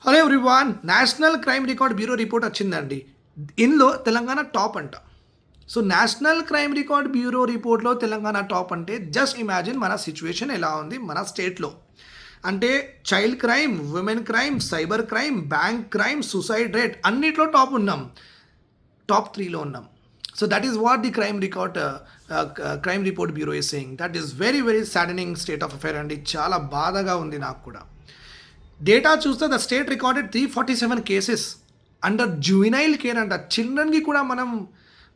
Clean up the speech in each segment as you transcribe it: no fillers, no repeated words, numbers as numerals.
Hello everyone, national crime record bureau report వచ్చిందండి. ఇందులో Telangana top అంట. So national crime record bureau రిపోర్ట్‌లో Telangana top అంటే జస్ట్ ఇమాజిన్ మన సిట్యుయేషన్ ఎలా ఉంది మన స్టేట్‌లో. అంటే child crime, women crime, cyber crime, bank crime, suicide rate అన్నిట్లో టాప్ ఉన్నాం. టాప్ 3లో ఉన్నాం. So that is what the crime report bureau is saying. That is very very saddening state of affair అండి. చాలా బాధగా ఉంది నాకు కూడా. డేటా చూస్తే the state recorded 347 cases under juvenile care అంట. చిల్డ్రన్కి కూడా మనం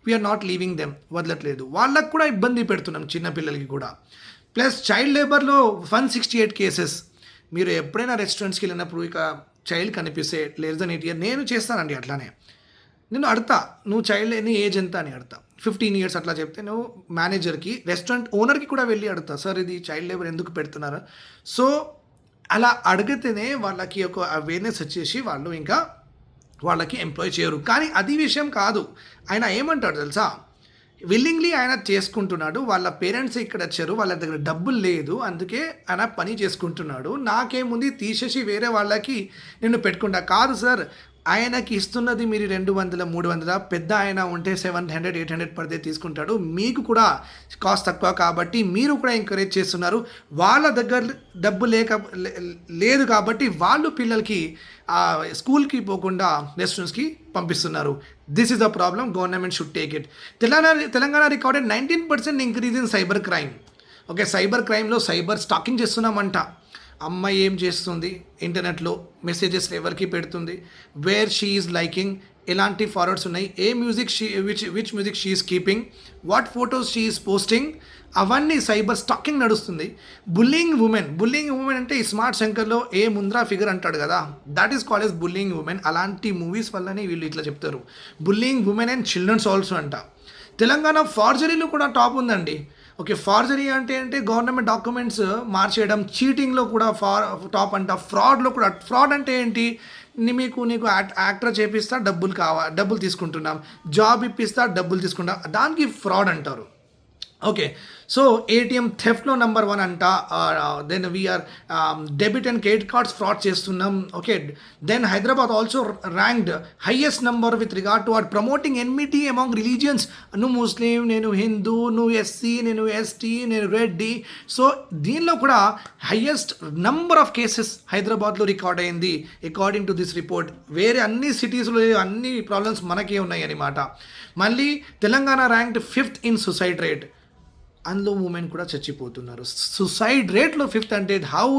వీఆర్ నాట్ లీవింగ్ దెమ్, వదలట్లేదు. వాళ్ళకు కూడా ఇబ్బంది పెడుతున్నాం, చిన్నపిల్లలకి కూడా. ప్లస్ చైల్డ్ లేబర్లో 168 కేసెస్. మీరు ఎప్పుడైనా రెస్టారెంట్స్కి వెళ్ళినప్పుడు ఇక చైల్డ్ కనిపిస్తే లెస్ దెన్ 8 ఇయర్, నేను చేస్తానండి అట్లానే. నేను అడతా, నువ్వు చైల్డ్ నీ ఏజ్ ఎంత అని అడతా. 15 ఇయర్స్ అట్లా చెప్తే నువ్వు మేనేజర్కి, రెస్టారెంట్ ఓనర్కి కూడా వెళ్ళి అడుగుతా, సార్ ఇది చైల్డ్ లేబర్ ఎందుకు పెడుతున్నారు. సో అలా అడిగితేనే వాళ్ళకి ఒక అవేర్నెస్ వచ్చేసి వాళ్ళు ఇంకా వాళ్ళకి ఎంప్లాయ్ చేయరు. కానీ అది విషయం కాదు. ఆయన ఏమంటాడు తెలుసా, విల్లింగ్లీ ఆయన చేసుకుంటున్నాడు. వాళ్ళ పేరెంట్స్ ఇక్కడ వచ్చారు, వాళ్ళ దగ్గర డబ్బులు లేదు, అందుకే ఆయన పని చేసుకుంటున్నాడు. నాకేముంది తీసేసి వేరే వాళ్ళకి నేను పెట్టుకుంటా. కాదు సార్, ఆయనకి ఇస్తున్నది మీరు 200, 300, పెద్ద ఆయన ఉంటే 700, 800 పడితే తీసుకుంటాడు. మీకు కూడా కాస్ట్ తక్కువ కాబట్టి మీరు కూడా ఎంకరేజ్ చేస్తున్నారు. వాళ్ళ దగ్గర డబ్బు లేదు కాబట్టి వాళ్ళు పిల్లలకి స్కూల్కి పోకుండా రెస్టారెంట్స్కి పంపిస్తున్నారు. This is the problem. Government should take it. Telangana recorded 19% increase in cyber crime. Okay, cyber క్రైమ్లో సైబర్ స్టాకింగ్ చేస్తున్నామంట. అమ్మాయి ఏం చేస్తుంది, ఇంటర్నెట్లో మెసేజెస్ ఎవరికి పెడుతుంది, వేర్ షీ ఈజ్ లైకింగ్, ఎలాంటి ఫార్వర్డ్స్ ఉన్నాయి, ఏ music which music she is keeping, what photos she is posting, అవన్నీ సైబర్ స్టాకింగ్ నడుస్తుంది. బుల్లింగ్ ఉమెన్ అంటే ఈ స్మార్ట్ శంకర్లో ఏ ముంద్రా ఫిగర్ అంటాడు కదా, that is called yes bullying women. అలాంటి మూవీస్ వల్లనే వీళ్ళు ఇట్లా చెప్తారు. Bullying women and childrens also అంట. తెలంగాణ ఫార్జరీలో కూడా టాప్ ఉందండి. ఓకే, ఫార్జరీ అంటే గవర్నమెంట్ డాక్యుమెంట్స్ మార్చేయడం, చీటింగ్లో కూడా టాప్ అంట. ఫ్రాడ్లో కూడా. ఫ్రాడ్ అంటే ఏంటి, నీకు యాక్టర్ చేపిస్తా, డబ్బులు తీసుకుంటున్నాం, జాబ్ ఇప్పిస్తా, డబ్బులు తీసుకుంటాం, దానికి ఫ్రాడ్ అంటారు. ఓకే, సో ఏటీఎం థెఫ్ట్లో నెంబర్ 1 అంట. Then we're debit and credit cards fraud చేస్తున్నాం. Okay, then Hyderabad also ranked highest number with regard to or promoting enmity among religions. నువ్వు ముస్లిం, నేను హిందూ, నువ్వు ఎస్సీ, నేను ఎస్టీ, నేను రెడ్డి. సో దీనిలో కూడా హైయెస్ట్ నెంబర్ ఆఫ్ కేసెస్ హైదరాబాద్లో రికార్డ్ అయింది అకార్డింగ్ టు దిస్ రిపోర్ట్. వేరే అన్ని సిటీస్లో అన్ని ప్రాబ్లమ్స్ మనకే ఉన్నాయి అనమాట. మళ్ళీ Telangana ranked 5th in suicide rate. అందులో ఉమెన్ కూడా చచ్చిపోతున్నారు. సూసైడ్ రేట్లో 5th అంటే హౌ